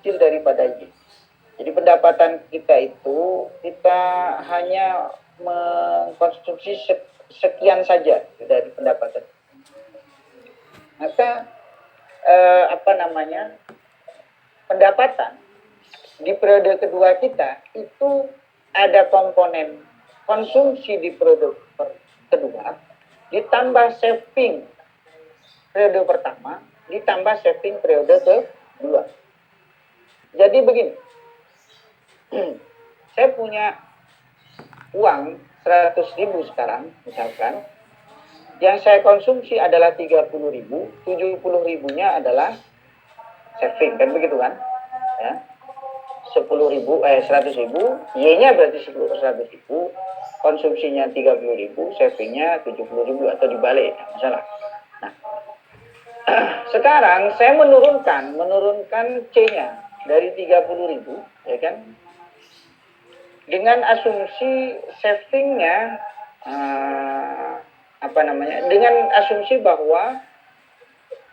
kecil daripada Y. Jadi pendapatan kita itu kita hanya mengkonsumsi sekian saja dari pendapatan. Maka pendapatan di periode kedua kita itu ada komponen konsumsi di periode kedua ditambah saving periode pertama ditambah saving periode kedua. Jadi begini, saya punya uang 100.000 sekarang misalkan, yang saya konsumsi adalah 30.000, 70.000-nya adalah saving, kan begitu kan? Ya. 100.000, Y-nya berarti 100.000, konsumsinya 30.000, savingnya 70.000 atau dibalik, misalnya. Nah, sekarang saya menurunkan C-nya dari 30.000, ya kan? Dengan asumsi savingnya dengan asumsi bahwa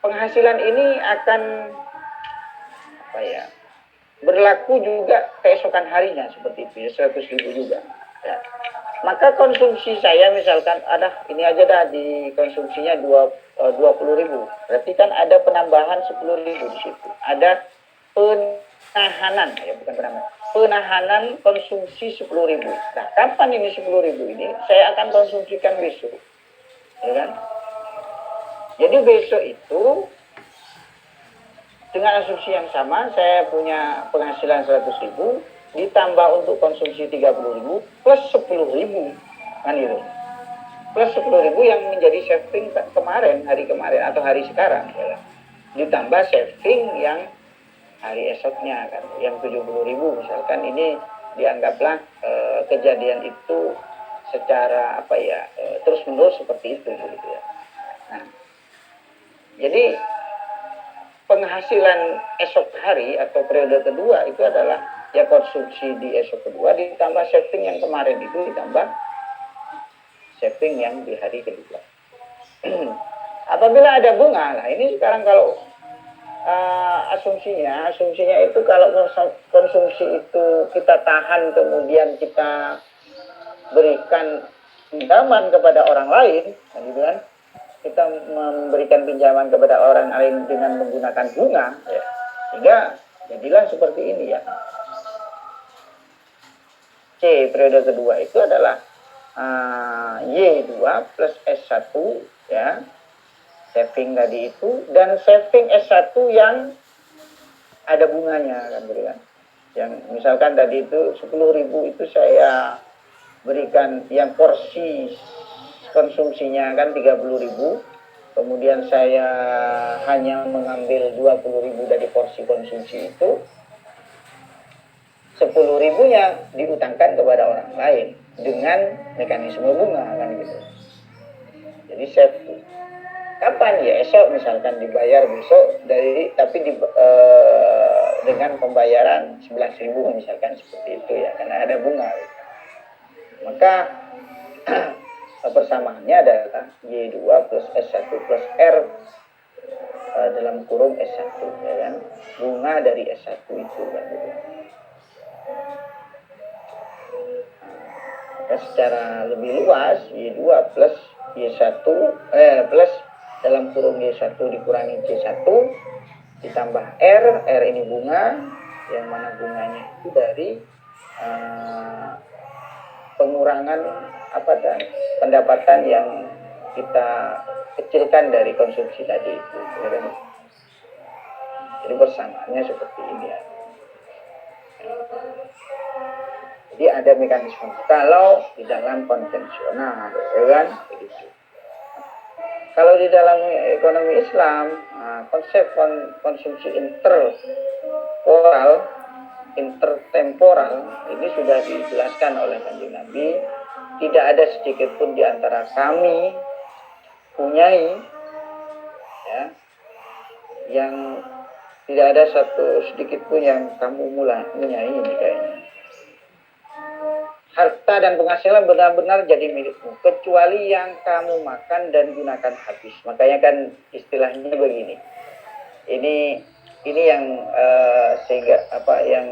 penghasilan ini akan berlaku juga keesokan harinya seperti itu, 100.000 juga. Ya. Maka konsumsi saya misalkan ini aja dah di konsumsinya 20.000. Berarti kan ada penambahan 10.000 di situ. Ada penahanan, penahanan konsumsi 10.000. Nah, kapan ini 10.000 ini saya akan konsumsikan besok. Ya kan? Jadi besok itu dengan asumsi yang sama, saya punya penghasilan 100.000 ditambah untuk konsumsi 30.000 plus 10.000 kan gitu. Plus 10.000 yang menjadi saving hari kemarin atau hari sekarang ya. Ditambah saving yang hari esoknya kan, yang 70.000 misalkan, ini dianggaplah kejadian itu secara terus menerus seperti itu gitu ya. Nah, jadi penghasilan esok hari atau periode kedua itu adalah ya konsumsi di esok kedua ditambah saving yang kemarin itu ditambah saving yang di hari kedua. Apabila ada bunga, nah ini sekarang kalau asumsinya itu kalau konsumsi itu kita tahan kemudian kita berikan pinjaman kepada orang lain, gitu kan? Kita memberikan pinjaman kepada orang lain dengan menggunakan bunga, ya. Sehingga jadilah seperti ini ya. C periode kedua itu adalah Y2 plus S1 ya. Saving tadi itu, dan saving S1 yang ada bunganya kan gitu kan. Yang misalkan tadi itu 10.000 itu saya berikan yang porsi konsumsinya kan 30.000, kemudian saya hanya mengambil 20.000 dari porsi konsumsi itu, 10.000-nya diutangkan kepada orang lain dengan mekanisme bunga kan gitu. Jadi safety. Kapan ya, esok misalkan dibayar besok dengan pembayaran 11.000 misalkan seperti itu ya, karena ada bunga. Maka persamaannya adalah Y2 plus S1 plus R dalam kurung S1 ya kan, bunga dari S1 itu kan gitu. Maka secara lebih luas Y2 plus Y1 plus dalam kurung Y1 dikurangi C1 ditambah R ini bunga, yang mana bunganya itu dari pengurangan pendapatan yang kita kecilkan dari konsumsi tadi itu. Jadi persamaannya seperti ini ya. Jadi ada mekanisme kalau di dalam konvensional, ya kan? Begitu. Kalau di dalam ekonomi Islam, konsep konsumsi intertemporal ini sudah dijelaskan oleh Kanjeng Nabi. Tidak ada sedikit pun di antara kami punyai ya, yang tidak ada sedikit pun yang kamu punyai ini kayaknya. Harta dan penghasilan benar-benar jadi milikmu, kecuali yang kamu makan dan gunakan habis. Makanya kan istilahnya begini. Ini ini yang sehingga apa yang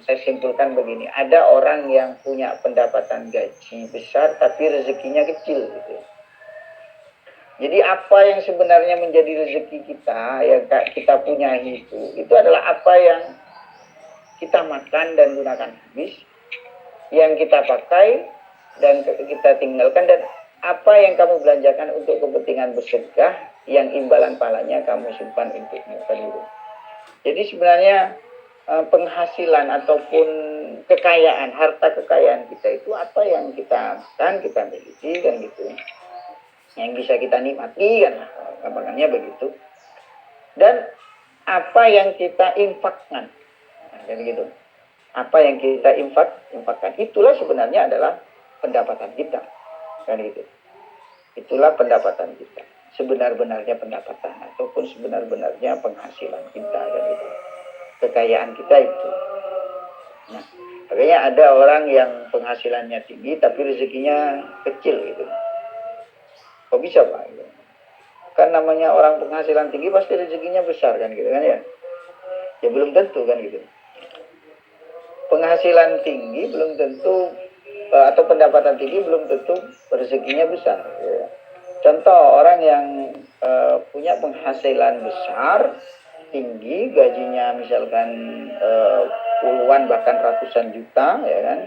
saya simpulkan begini, ada orang yang punya pendapatan gaji besar tapi rezekinya kecil gitu. Jadi apa yang sebenarnya menjadi rezeki kita yang kita punya itu adalah apa yang kita makan dan gunakan habis, yang kita pakai dan kita tinggalkan, dan apa yang kamu belanjakan untuk kepentingan bersedekah yang imbalan pahalanya kamu simpan untuk itu. Jadi sebenarnya penghasilan ataupun kekayaan, harta kekayaan kita itu apa yang kita makan, kita miliki kan gitu, yang bisa kita nikmati kan, gampangannya begitu. Dan apa yang kita infakkan, kan gitu. Apa yang kita infakkan itulah sebenarnya adalah pendapatan kita, kan gitu. Itulah pendapatan kita, sebenar-benarnya pendapatan ataupun sebenar-benarnya penghasilan kita, kan gitu. Kekayaan kita itu. Nah, makanya ada orang yang penghasilannya tinggi tapi rezekinya kecil gitu. Kok bisa Pak? Gitu. Kan namanya orang penghasilan tinggi pasti rezekinya besar kan gitu kan ya. Ya belum tentu kan gitu. Penghasilan tinggi belum tentu atau pendapatan tinggi belum tentu rezekinya besar. Ya. Contoh orang yang punya penghasilan besar, tinggi, gajinya misalkan puluhan bahkan ratusan juta, ya kan,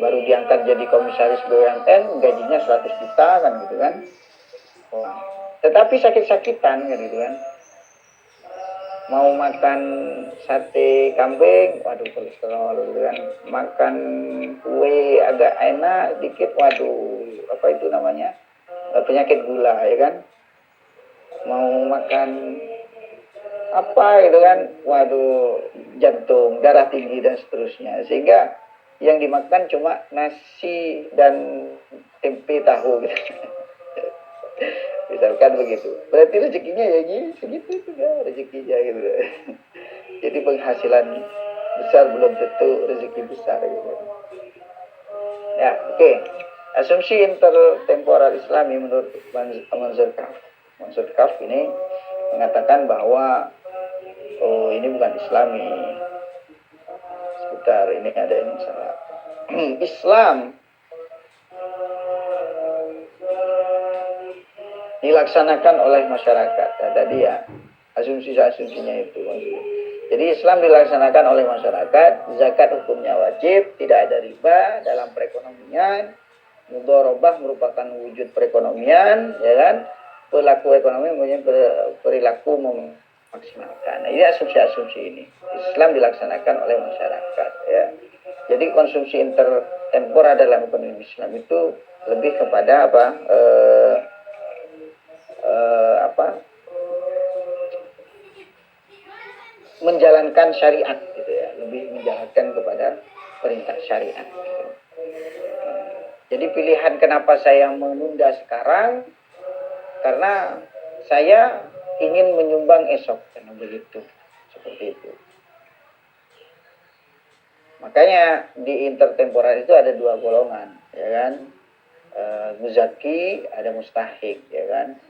baru diangkat jadi komisaris BUMN, gajinya 100 juta kan gitu kan. Tetapi sakit-sakitan kan gitu kan. Mau makan sate kambing, waduh kolesterol gitu kan. Makan kue agak enak dikit, waduh apa itu namanya, penyakit gula, ya kan. Mau makan apa gitu kan, waduh jantung, darah tinggi dan seterusnya. Sehingga yang dimakan cuma nasi dan tempe tahu gitu. Misalkan begitu, berarti rezekinya ya gini segitu juga rezekinya gitu. Jadi penghasilan besar belum tentu rezeki besar gitu. Ya, oke. Asumsi intertemporal Islami menurut Mansur Kaf ini mengatakan bahwa ini bukan Islami. Sebentar, ini ada yang salah. Islam dilaksanakan oleh masyarakat. Nah, tadi ya asumsinya itu. Jadi Islam dilaksanakan oleh masyarakat, zakat hukumnya wajib, tidak ada riba dalam perekonomian, mudharabah merupakan wujud perekonomian, ya kan? Perilaku ekonomi punya perilaku memaksimalkan. Nah, ini asumsi-asumsi ini. Islam dilaksanakan oleh masyarakat, ya. Jadi konsumsi intertemporer dalam ekonomi Islam itu lebih kepada menjalankan syariat gitu ya, lebih menjalankan kepada perintah syariat gitu. Jadi pilihan kenapa saya menunda sekarang, karena saya ingin menyumbang esok, karena begitu, seperti itu. Makanya di intertemporer itu ada dua golongan, ya kan, muzaki, ada mustahik, ya kan.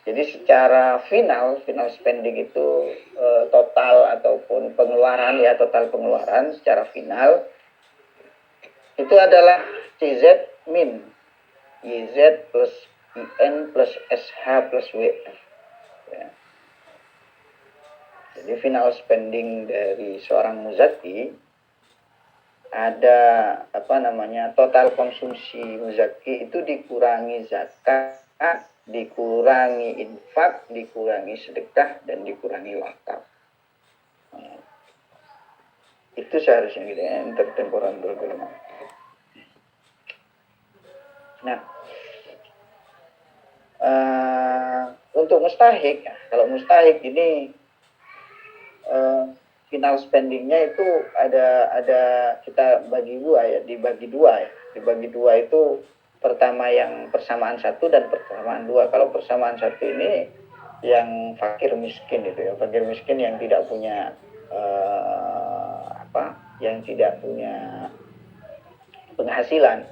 Jadi secara final spending itu total ataupun pengeluaran, ya total pengeluaran secara final itu adalah CZ min YZ plus IN plus SH plus WF. Ya. Jadi final spending dari seorang muzaki ada total konsumsi muzaki itu dikurangi zakat, dikurangi infak, dikurangi sedekah, dan dikurangi wakaf. Nah, itu seharusnya gitu ya, intertemporal bergolongan. Nah, untuk mustahik, kalau mustahik ini final spendingnya itu ada kita bagi dua ya, dibagi dua itu pertama yang persamaan satu dan persamaan dua. Kalau persamaan satu ini yang fakir miskin itu ya, fakir miskin yang tidak punya yang tidak punya penghasilan,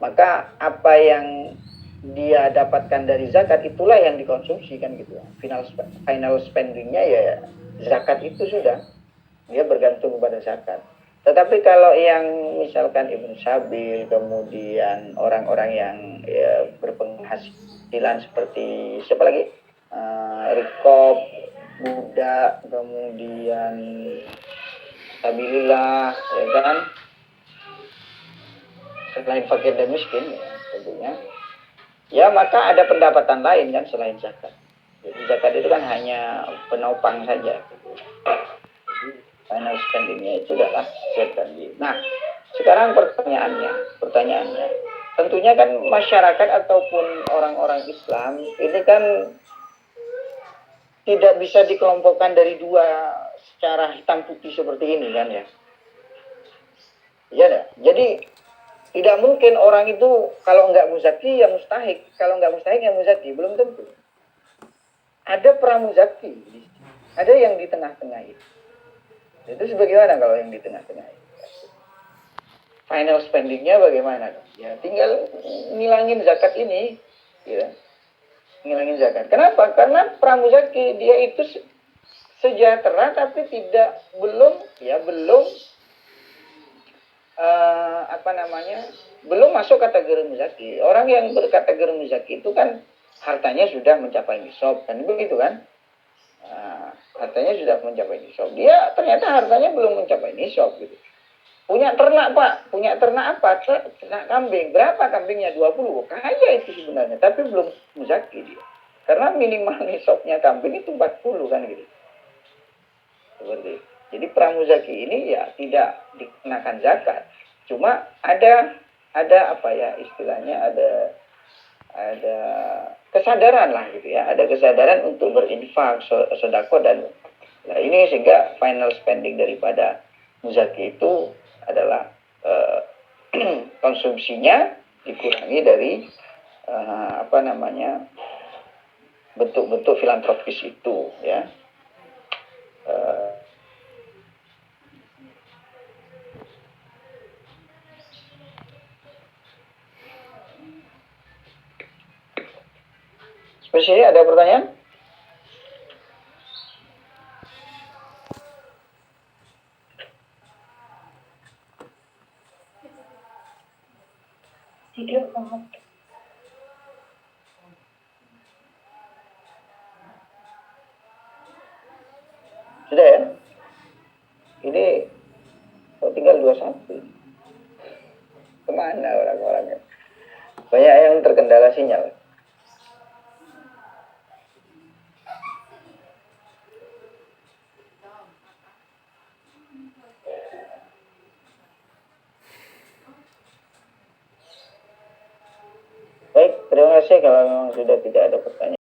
maka apa yang dia dapatkan dari zakat itulah yang dikonsumsi kan gitu. Final spendingnya ya zakat itu sudah, dia bergantung kepada zakat. Tetapi kalau yang misalkan Ibnu Sabil, kemudian orang-orang yang ya, berpenghasilan seperti siapa lagi, Rikob, budak, kemudian Sabilillah, ya kan, selain fakir dan miskin ya, tentunya ya maka ada pendapatan lain kan selain zakat. Jadi zakat itu kan hanya penopang saja. Final spendingnya itu adalah zakat. Nah, sekarang pertanyaannya, tentunya kan masyarakat ataupun orang-orang Islam ini kan tidak bisa dikelompokkan dari dua secara hitam putih seperti ini kan ya. Iya dah. Jadi tidak mungkin orang itu kalau nggak muzaki ya mustahik, kalau nggak mustahik ya muzaki, belum tentu. Ada pramuzaki, ada yang di tengah-tengah itu. Itu sebagaimana kalau yang di tengah-tengah itu? Final spendingnya bagaimana? Ya tinggal ngilangin zakat ini, gitu. Ngilangin zakat. Kenapa? Karena pramuzaki dia itu sejahtera tapi belum belum masuk kategori muzaki. Orang yang berkategori muzaki itu kan hartanya sudah mencapai nisab, kan begitu kan? Hartanya sudah mencapai nisab. Dia ternyata hartanya belum mencapai nisab gitu. Punya ternak Pak, punya ternak apa? Ternak kambing. Berapa kambingnya? 20. Kaya itu sebenarnya, tapi belum muzaki dia. Karena minimal nisabnya kambing itu 40 kan gitu. Seperti itu. Jadi pramuzaki ini ya tidak dikenakan zakat. Cuma ada apa ya istilahnya, ada kesadaran lah gitu ya, ada kesadaran untuk berinfak, sedekah dan nah ini sehingga final spending daripada muzaki itu adalah konsumsinya dikurangi dari bentuk-bentuk filantropis itu ya. Spesial ada pertanyaan? Tidur banget. Sudah ya? Ini tinggal 21. Kemana orang-orangnya? Banyak yang terkendala sinyal. Baik, terima kasih kalau memang sudah tidak ada pertanyaan.